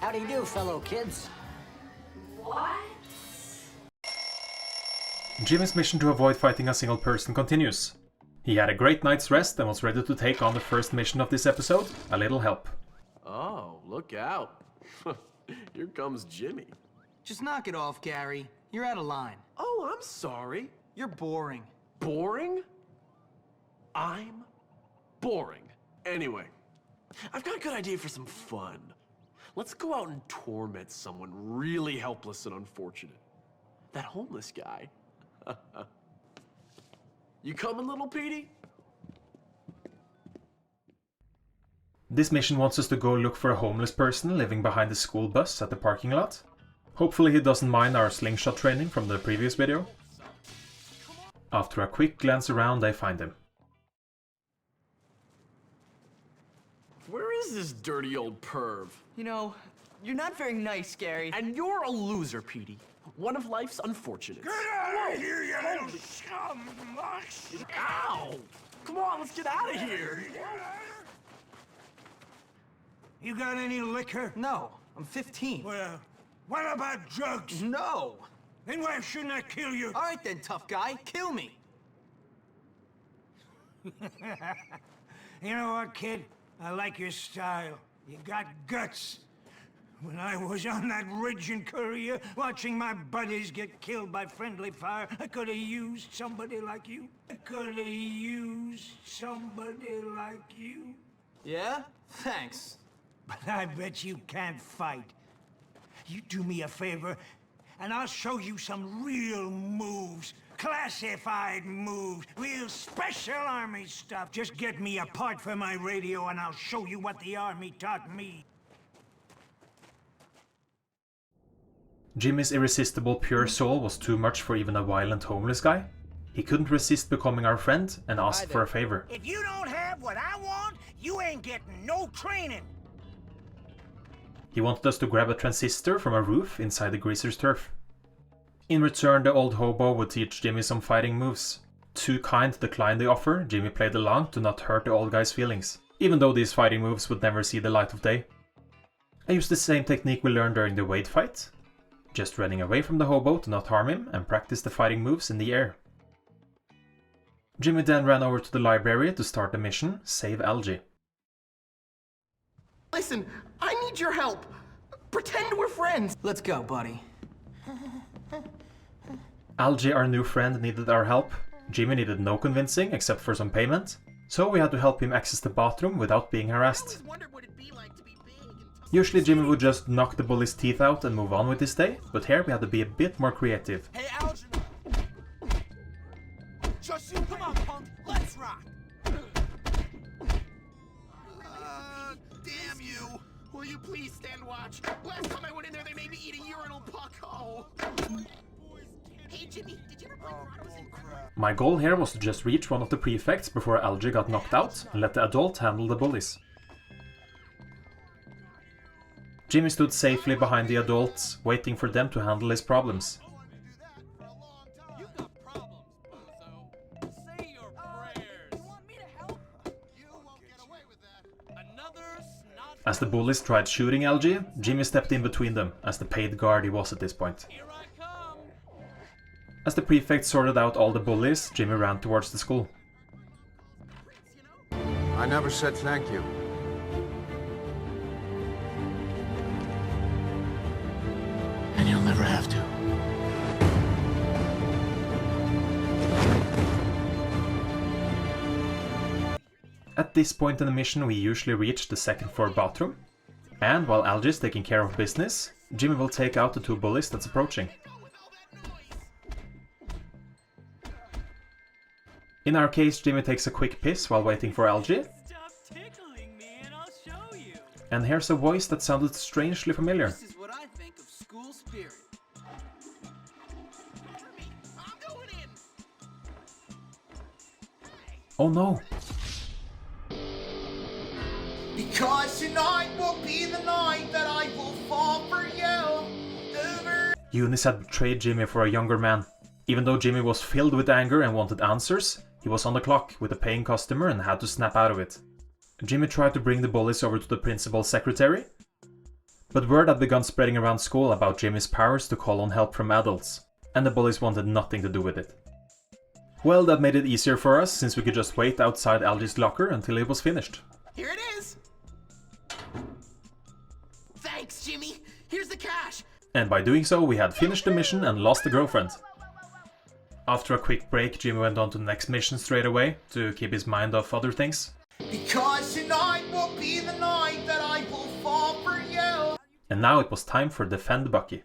How do you do, fellow kids? What? Jimmy's mission to avoid fighting a single person continues. He had a great night's rest and was ready to take on the first mission of this episode, a little help. Oh, look out. Here comes Jimmy. Just knock it off, Gary. You're out of line. Oh, I'm sorry. You're boring. Boring? I'm boring. Anyway, I've got a good idea for some fun. Let's go out and torment someone really helpless and unfortunate. That homeless guy. You coming, little Petey? This mission wants us to go look for a homeless person living behind the school bus at the parking lot. Hopefully he doesn't mind our slingshot training from the previous video. After a quick glance around, they find him. Where is this dirty old perv? You know, you're not very nice, Gary. And you're a loser, Petey. One of life's unfortunates. Get out of here, you little scum! Ow! Come on, let's get out of here! You got any liquor? No, I'm 15. Well, what about drugs? No! Then why shouldn't I kill you? All right then, tough guy, kill me. You know what, kid? I like your style. You got guts. When I was on that ridge in Korea, watching my buddies get killed by friendly fire, I could have used somebody like you. I could have used somebody like you. Yeah? Thanks. But I bet you can't fight. You do me a favor, and I'll show you some real moves. Classified moves. Real special army stuff. Just get me a part for my radio, and I'll show you what the army taught me. Jimmy's irresistible pure soul was too much for even a violent homeless guy. He couldn't resist becoming our friend and asked for a favor. If you don't have what I want, you ain't getting no training. He wanted us to grab a transistor from a roof inside the greaser's turf. In return, the old hobo would teach Jimmy some fighting moves. Too kind to decline the offer, Jimmy played along to not hurt the old guy's feelings, even though these fighting moves would never see the light of day. I used the same technique we learned during the weight fight, just running away from the hobo to not harm him and practice the fighting moves in the air. Jimmy then ran over to the library to start the mission, Save Algie. Listen, I need your help. Pretend we're friends. Let's go, buddy. Algie, our new friend, needed our help. Jimmy needed no convincing except for some payment, so we had to help him access the bathroom without being harassed. Usually Jimmy would just knock the bully's teeth out and move on with his day, but here we had to be a bit more creative. Hey, Algie! Just you, come on, punk! Let's rock! Damn you! Will you please stand watch? Last time I went in there, they made me eat a urinal puck. Oh! Hey, Jimmy, did you ever play Grottos in crap? My goal here was to just reach one of the prefects before Algie got knocked out and let the adult handle the bullies. Jimmy stood safely behind the adults, waiting for them to handle his problems. As the bullies tried shooting Algie, Jimmy stepped in between them, as the paid guard he was at this point. As the prefect sorted out all the bullies, Jimmy ran towards the school. I never said thank you. And you'll never have to. At this point in the mission we usually reach the second floor bathroom, and while Algie is taking care of business, Jimmy will take out the two bullies that's approaching. In our case, Jimmy takes a quick piss while waiting for Algie. And here's a voice that sounded strangely familiar. This is what I think of school spirit. Oh no! Because tonight will be the night that I will fall for you. Eunice had betrayed Jimmy for a younger man. Even though Jimmy was filled with anger and wanted answers, he was on the clock with a paying customer and had to snap out of it. Jimmy tried to bring the bullies over to the principal's secretary, But word had begun spreading around school about Jimmy's powers to call on help from adults, and the bullies wanted nothing to do with it. Well, that made it easier for us, since we could just wait outside Algie's locker until it was finished. Here it is. Thanks, Jimmy. Here's the cash. And by doing so, we had finished the mission and lost the girlfriend. After a quick break, Jimmy went on to the next mission straight away, to keep his mind off other things. Because tonight will be the night that I will fall for you. And now it was time for Defend Bucky.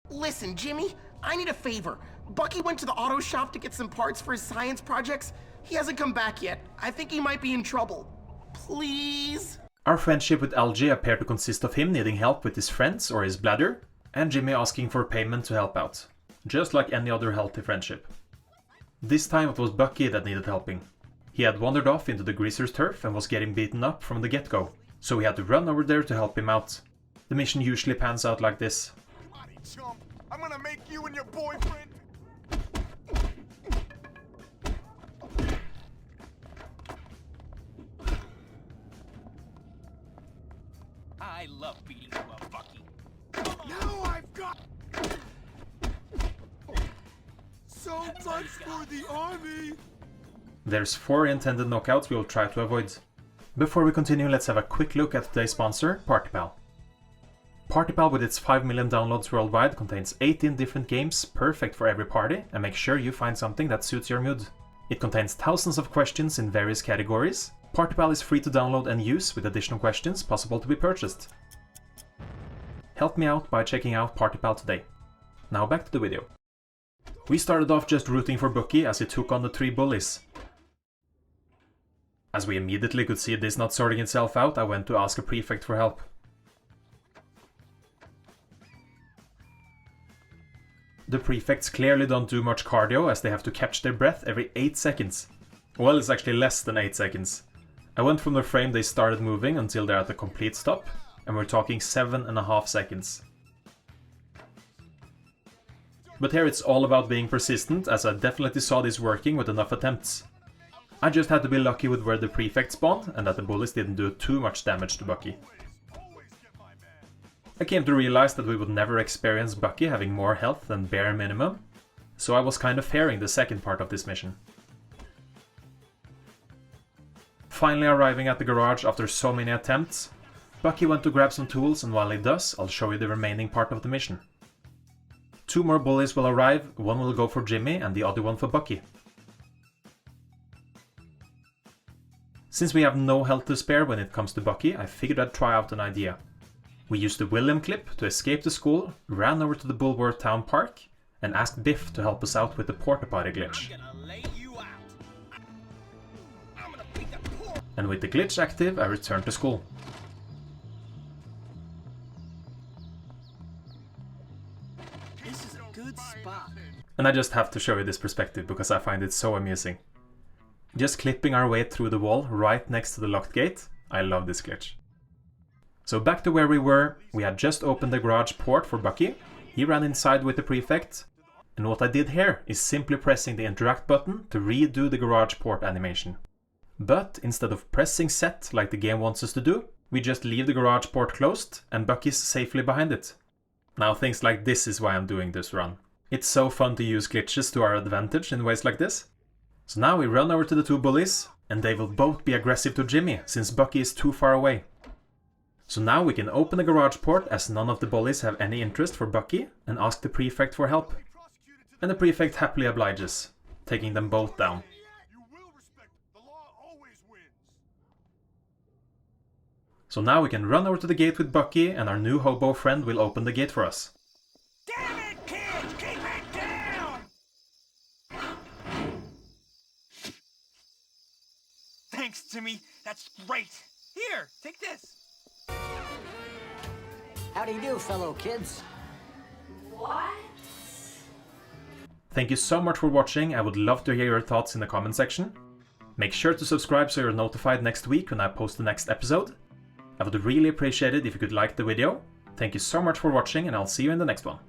Listen, Jimmy, I need a favor. Bucky went to the auto shop to get some parts for his science projects. He hasn't come back yet. I think he might be in trouble. Please? Our friendship with Algie appeared to consist of him needing help with his friends or his bladder, and Jimmy asking for payment to help out. Just like any other healthy friendship. This time it was Bucky that needed helping. He had wandered off into the greaser's turf and was getting beaten up from the get-go, so we had to run over there to help him out. The mission usually pans out like this. Bloody chump! I'm gonna make you and your boyfriend. I love beating you up, Bucky. Now I've got so much for the army. There's 4 intended knockouts we will try to avoid. Before we continue, let's have a quick look at today's sponsor, PartyPal. PartyPal, with its 5 million downloads worldwide, contains 18 different games perfect for every party, and make sure you find something that suits your mood. It contains thousands of questions in various categories. PartyPal is free to download and use, with additional questions possible to be purchased. Help me out by checking out PartyPal today. Now back to the video. We started off just rooting for Bucky as he took on the 3 bullies. As we immediately could see this not sorting itself out, I went to ask a prefect for help. The prefects clearly don't do much cardio, as they have to catch their breath every 8 seconds. Well, it's actually less than 8 seconds. I went from the frame they started moving until they're at a complete stop, and we're talking 7.5 seconds. But here it's all about being persistent, as I definitely saw this working with enough attempts. I just had to be lucky with where the prefect spawned, and that the bullies didn't do too much damage to Bucky. I came to realize that we would never experience Bucky having more health than bare minimum, so I was kind of fearing the second part of this mission. Finally arriving at the garage after so many attempts, Bucky went to grab some tools, and while he does, I'll show you the remaining part of the mission. 2 more bullies will arrive, one will go for Jimmy and the other one for Bucky. Since we have no health to spare when it comes to Bucky, I figured I'd try out an idea. We used the William clip to escape the school, ran over to the Bullworth Town Park, and asked Biff to help us out with the porta potty glitch. And with the glitch active, I returned to school. This is a good spot. And I just have to show you this perspective because I find it so amusing. Just clipping our way through the wall right next to the locked gate. I love this glitch. So back to where we were, we had just opened the garage port for Bucky. He ran inside with the prefect. And what I did here is simply pressing the interact button to redo the garage port animation. But instead of pressing set like the game wants us to do, we just leave the garage port closed and Bucky's safely behind it. Now things like this is why I'm doing this run. It's so fun to use glitches to our advantage in ways like this. So now we run over to the 2 bullies, and they will both be aggressive to Jimmy, since Bucky is too far away. So now we can open the garage port, as none of the bullies have any interest for Bucky, and ask the prefect for help. And the prefect happily obliges, taking them both down. So now we can run over to the gate with Bucky, and our new hobo friend will open the gate for us. Damn it, kids! Keep it down! Thanks, Jimmy. That's great. Here, take this. How do you do, fellow kids? What? Thank you so much for watching. I would love to hear your thoughts in the comment section. Make sure to subscribe so you're notified next week when I post the next episode. I would really appreciate it if you could like the video. Thank you so much for watching, and I'll see you in the next one.